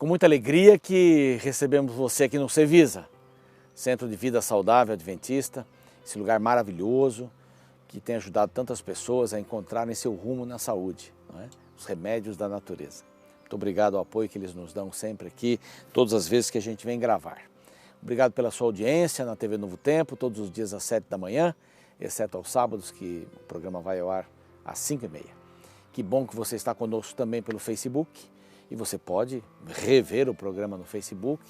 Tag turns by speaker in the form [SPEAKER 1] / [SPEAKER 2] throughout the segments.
[SPEAKER 1] com muita alegria que recebemos você aqui no Cevisa, Centro de Vida Saudável Adventista, esse lugar maravilhoso que tem ajudado tantas pessoas a encontrarem seu rumo na saúde, não é? Os remédios da natureza. Muito obrigado ao apoio que eles nos dão sempre aqui, todas as vezes que a gente vem gravar. Obrigado pela sua audiência na TV Novo Tempo, todos os dias às 7 da manhã, exceto aos sábados, que o programa vai ao ar às 5h30. Que bom que você está conosco também pelo Facebook, e você pode rever o programa no Facebook,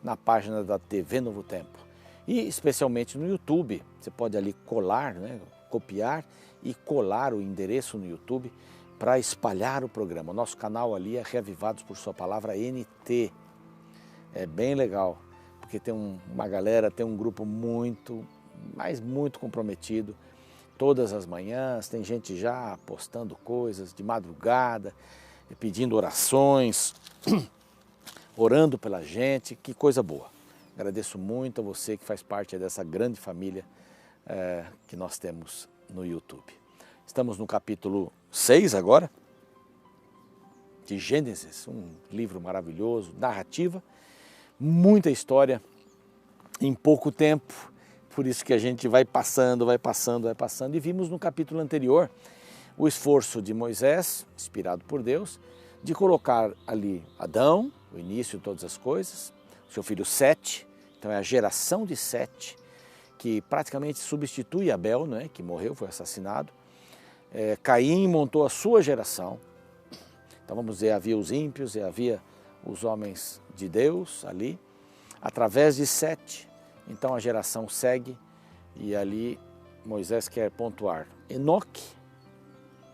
[SPEAKER 1] na página da TV Novo Tempo. E especialmente no YouTube, você pode ali colar, né, copiar e colar o endereço no YouTube para espalhar o programa. O nosso canal ali é Reavivados por Sua Palavra NT. É bem legal, porque tem uma galera, tem um grupo muito comprometido. Todas as manhãs tem gente já postando coisas de madrugada, pedindo orações, orando pela gente, que coisa boa. Agradeço muito a você que faz parte dessa grande família que nós temos no YouTube. Estamos no capítulo 6 agora, de Gênesis, um livro maravilhoso, narrativa, muita história em pouco tempo, por isso que a gente vai passando, e vimos no capítulo anterior o esforço de Moisés, inspirado por Deus, de colocar ali Adão, o início de todas as coisas, seu filho Sete, então é a geração de Sete, que praticamente substitui Abel, né, que morreu, foi assassinado. Caim montou a sua geração, então vamos dizer, havia os ímpios e havia os homens de Deus ali, através de Sete, então a geração segue e ali Moisés quer pontuar Enoque,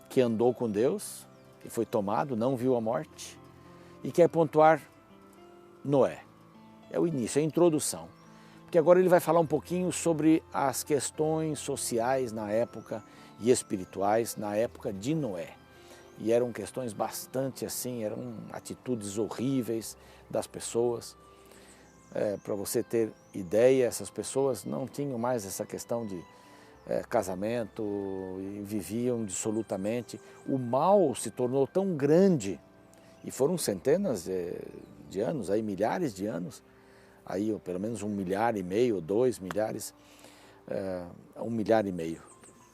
[SPEAKER 1] que andou com Deus, que foi tomado, não viu a morte, e quer pontuar Noé. É o início, é a introdução, porque agora ele vai falar um pouquinho sobre as questões sociais na época e espirituais na época de Noé. E eram questões bastante assim, eram atitudes horríveis das pessoas. Para você ter ideia, essas pessoas não tinham mais essa questão de casamento e viviam dissolutamente. O mal se tornou tão grande, e foram centenas de anos, aí milhares de anos, aí pelo menos 1,5 milhar, ou 2 milhares, 1,5 milhar,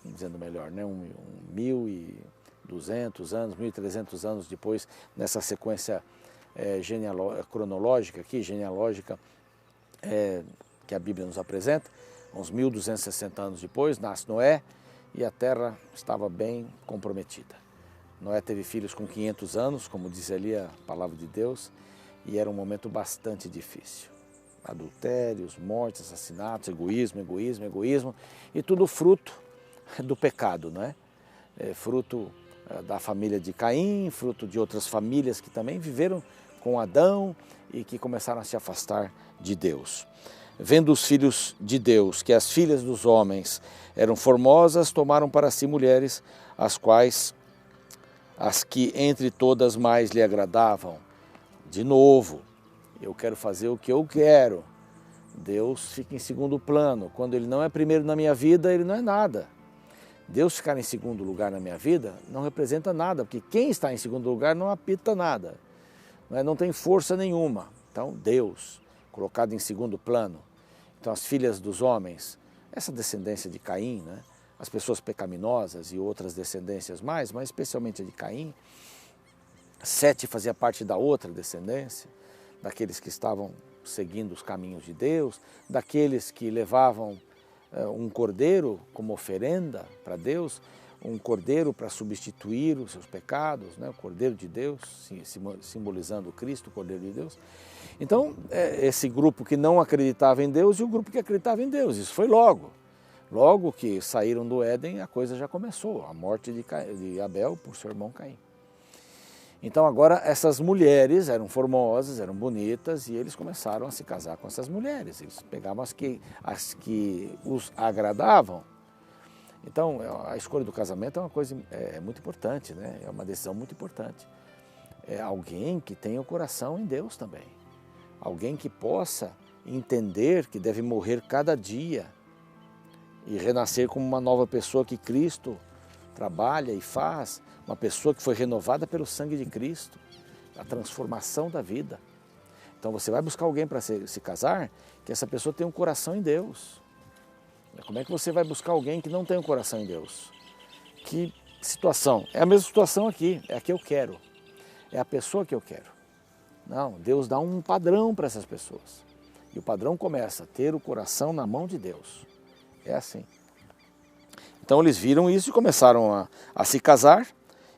[SPEAKER 1] dizendo melhor, né? 1.200 anos, 1.300 anos depois, nessa sequência cronológica aqui, genealógica, que a Bíblia nos apresenta, uns 1.260 anos depois, nasce Noé e a terra estava bem comprometida. Noé teve filhos com 500 anos, como diz ali a palavra de Deus, e era um momento bastante difícil. Adultérios, mortes, assassinatos, egoísmo, e tudo fruto do pecado, não é? Fruto da família de Caim, fruto de outras famílias que também viveram com Adão e que começaram a se afastar de Deus. Vendo os filhos de Deus que as filhas dos homens eram formosas, tomaram para si mulheres, as que entre todas mais lhe agradavam. De novo, eu quero fazer o que eu quero. Deus fica em segundo plano. Quando Ele não é primeiro na minha vida, Ele não é nada. Deus ficar em segundo lugar na minha vida não representa nada, porque quem está em segundo lugar não apita nada, não tem força nenhuma. Então, Deus, colocado em segundo plano. Então, as filhas dos homens, essa descendência de Caim, né? As pessoas pecaminosas e outras descendências mais, mas especialmente a de Caim. Sete fazia parte da outra descendência, daqueles que estavam seguindo os caminhos de Deus, daqueles que levavam um cordeiro como oferenda para Deus, um cordeiro para substituir os seus pecados, né? O cordeiro de Deus, simbolizando o Cristo, o cordeiro de Deus. Então, esse grupo que não acreditava em Deus e o grupo que acreditava em Deus, isso foi logo que saíram do Éden, a coisa já começou, a morte de Abel por seu irmão Caim. Então agora essas mulheres eram formosas, eram bonitas e eles começaram a se casar com essas mulheres. Eles pegavam as que os agradavam. Então a escolha do casamento é uma coisa muito importante, né? É uma decisão muito importante. É alguém que tenha o coração em Deus também. Alguém que possa entender que deve morrer cada dia e renascer como uma nova pessoa que Cristo trabalha e faz, uma pessoa que foi renovada pelo sangue de Cristo, a transformação da vida. Então você vai buscar alguém para se casar, que essa pessoa tenha um coração em Deus. Como é que você vai buscar alguém que não tem um coração em Deus? Que situação? É a mesma situação aqui, é a que eu quero. É a pessoa que eu quero. Não, Deus dá um padrão para essas pessoas. E o padrão começa a ter o coração na mão de Deus. É assim. Então eles viram isso e começaram a se casar.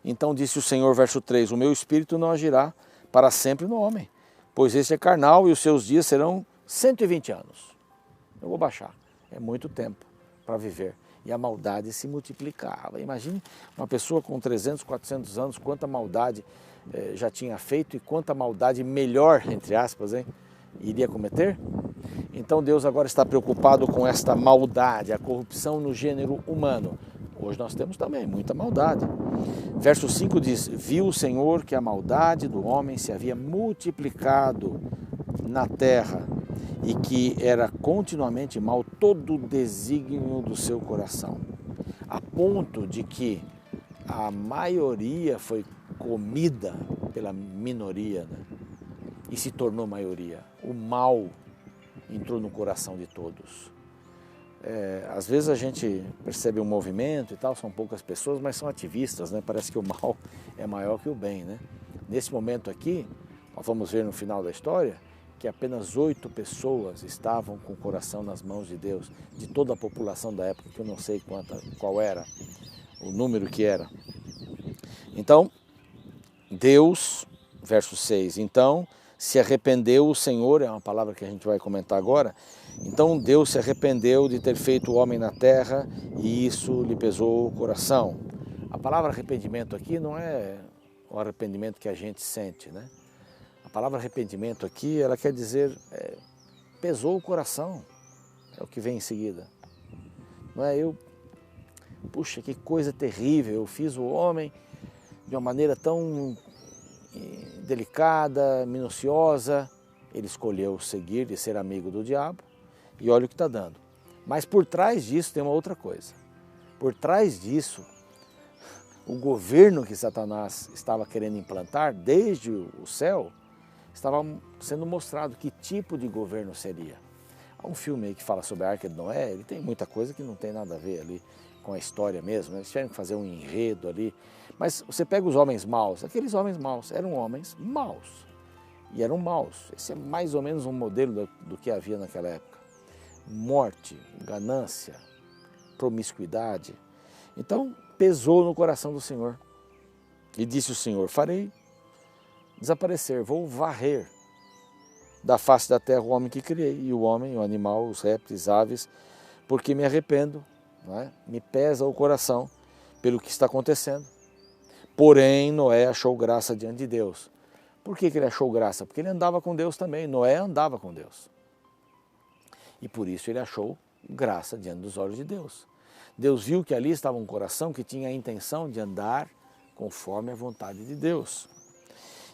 [SPEAKER 1] Então disse o Senhor, verso 3, o meu espírito não agirá para sempre no homem, pois este é carnal e os seus dias serão 120 anos. Eu vou baixar. É muito tempo para viver. E a maldade se multiplicava. Imagine uma pessoa com 300, 400 anos, quanta maldade já tinha feito e quanta maldade melhor, entre aspas, iria cometer. Então Deus agora está preocupado com esta maldade, a corrupção no gênero humano. Hoje nós temos também muita maldade. Verso 5 diz, viu o Senhor que a maldade do homem se havia multiplicado na terra e que era continuamente mal todo o desígnio do seu coração, a ponto de que a maioria foi comida pela minoria, né? E se tornou maioria. O mal entrou no coração de todos. Às vezes a gente percebe um movimento e tal, são poucas pessoas, mas são ativistas, né? Parece que o mal é maior que o bem, né? Nesse momento aqui, nós vamos ver no final da história, que apenas 8 pessoas estavam com o coração nas mãos de Deus, de toda a população da época, que eu não sei qual era, o número que era. Então, Deus, verso 6, então se arrependeu o Senhor, é uma palavra que a gente vai comentar agora, então Deus se arrependeu de ter feito o homem na terra e isso lhe pesou o coração. A palavra arrependimento aqui não é o arrependimento que a gente sente, né? A palavra arrependimento aqui, ela quer dizer, pesou o coração, é o que vem em seguida. Não é puxa, que coisa terrível, eu fiz o homem de uma maneira tão delicada, minuciosa, ele escolheu seguir e ser amigo do diabo, e olha o que está dando. Mas por trás disso tem uma outra coisa. Por trás disso, o governo que Satanás estava querendo implantar, desde o céu, estava sendo mostrado que tipo de governo seria. Há um filme aí que fala sobre a Arca de Noé, ele tem muita coisa que não tem nada a ver ali com a história mesmo, né? Eles tiveram que fazer um enredo ali. Mas você pega os homens maus, aqueles homens maus eram homens maus. E eram maus. Esse é mais ou menos um modelo do que havia naquela época. Morte, ganância, promiscuidade. Então pesou no coração do Senhor. E disse o Senhor, farei desaparecer, vou varrer da face da terra o homem que criei, e o homem, o animal, os répteis, aves, porque me arrependo, não é? Me pesa o coração pelo que está acontecendo. Porém, Noé achou graça diante de Deus. Por que ele achou graça? Porque ele andava com Deus também, Noé andava com Deus. E por isso ele achou graça diante dos olhos de Deus. Deus viu que ali estava um coração que tinha a intenção de andar conforme a vontade de Deus.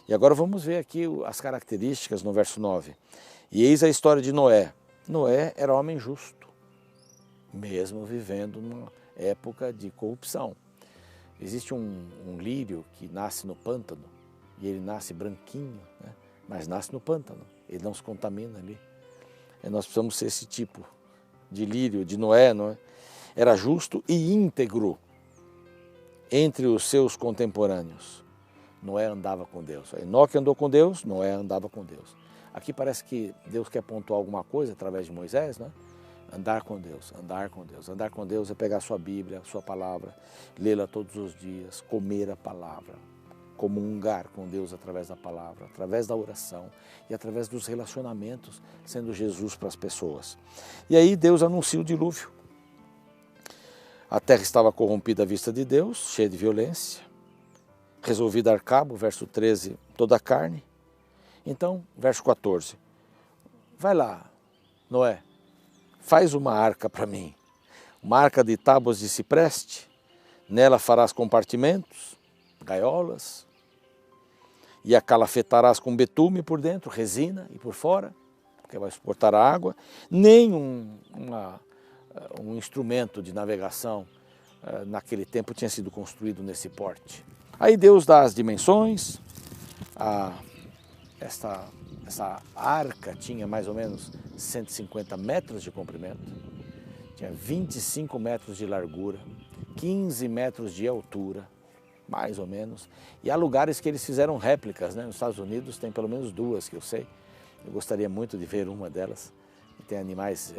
[SPEAKER 1] E agora vamos ver aqui as características no verso 9. E eis a história de Noé. Noé era homem justo, mesmo vivendo numa época de corrupção. Existe um lírio que nasce no pântano, e ele nasce branquinho, né? Mas nasce no pântano, ele não se contamina ali. E nós precisamos ser esse tipo de lírio, de Noé, não é? Era justo e íntegro entre os seus contemporâneos. Noé andava com Deus. Enoque andou com Deus, Noé andava com Deus. Aqui parece que Deus quer pontuar alguma coisa através de Moisés, né? Andar com Deus, andar com Deus. Andar com Deus é pegar a sua Bíblia, a sua palavra, lê-la todos os dias, comer a palavra, comungar com Deus através da palavra, através da oração e através dos relacionamentos, sendo Jesus para as pessoas. E aí Deus anuncia o dilúvio. A terra estava corrompida à vista de Deus, cheia de violência. Resolvi dar cabo, verso 13, toda a carne. Então, verso 14, vai lá, Noé, faz uma arca para mim, uma arca de tábuas de cipreste, nela farás compartimentos, gaiolas, e a calafetarás com betume por dentro, resina, e por fora, porque vai suportar a água, nem um instrumento de navegação naquele tempo tinha sido construído nesse porte. Aí Deus dá as dimensões, essa arca tinha mais ou menos 150 metros de comprimento, tinha 25 metros de largura, 15 metros de altura, mais ou menos. E há lugares que eles fizeram réplicas, né? Nos Estados Unidos tem pelo menos duas que eu sei. Eu gostaria muito de ver uma delas. E tem animais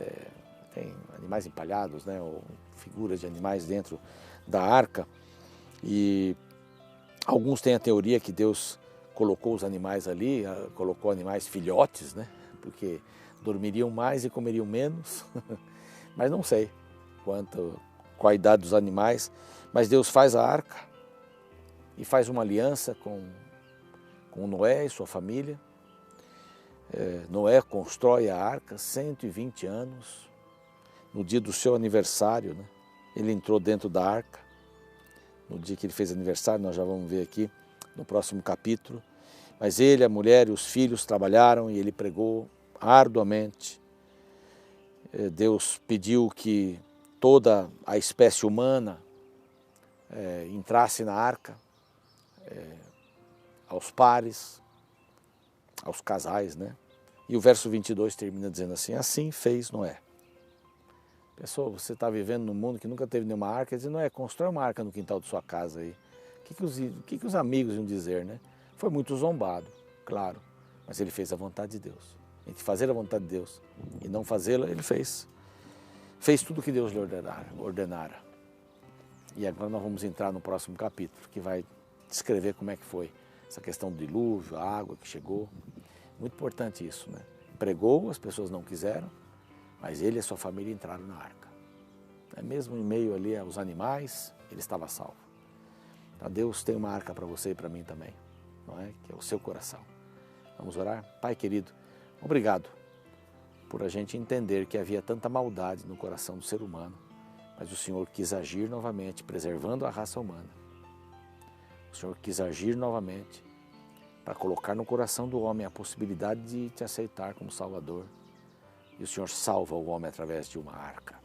[SPEAKER 1] empalhados, né? Ou figuras de animais dentro da arca. E alguns têm a teoria que Deus colocou os animais ali, colocou animais filhotes, né? Porque dormiriam mais e comeriam menos. Mas não sei qual a idade dos animais. Mas Deus faz a arca e faz uma aliança com Noé e sua família. Noé constrói a arca, 120 anos. No dia do seu aniversário, né? Ele entrou dentro da arca. No dia que ele fez aniversário, nós já vamos ver aqui no próximo capítulo. Mas ele, a mulher e os filhos trabalharam e ele pregou arduamente. Deus pediu que toda a espécie humana entrasse na arca, aos pares, aos casais, né? E o verso 22 termina dizendo assim: assim fez Noé. Pessoal, você está vivendo num mundo que nunca teve nenhuma arca, dizendo: Noé, constrói uma arca no quintal de sua casa aí. O que os amigos iam dizer, né? Foi muito zombado, claro, mas ele fez a vontade de Deus. Entre fazer a vontade de Deus e não fazê-la, ele fez. Fez tudo o que Deus lhe ordenara. E agora nós vamos entrar no próximo capítulo, que vai descrever como é que foi essa questão do dilúvio, a água que chegou. Muito importante isso, né? Pregou, as pessoas não quiseram, mas ele e a sua família entraram na arca. Mesmo em meio ali aos animais, ele estava salvo. Então Deus tem uma arca para você e para mim também, não é? Que é o seu coração. Vamos orar? Pai querido, obrigado por a gente entender que havia tanta maldade no coração do ser humano, mas o Senhor quis agir novamente, preservando a raça humana. O Senhor quis agir novamente para colocar no coração do homem a possibilidade de te aceitar como Salvador. E o Senhor salva o homem através de uma arca,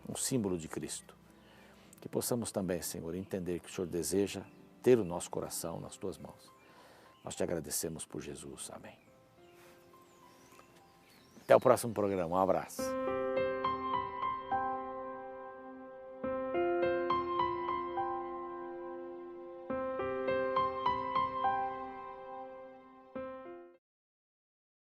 [SPEAKER 1] um símbolo de Cristo. Que possamos também, Senhor, entender que o Senhor deseja ter o nosso coração nas tuas mãos. Nós te agradecemos por Jesus. Amém. Até o próximo programa. Um abraço.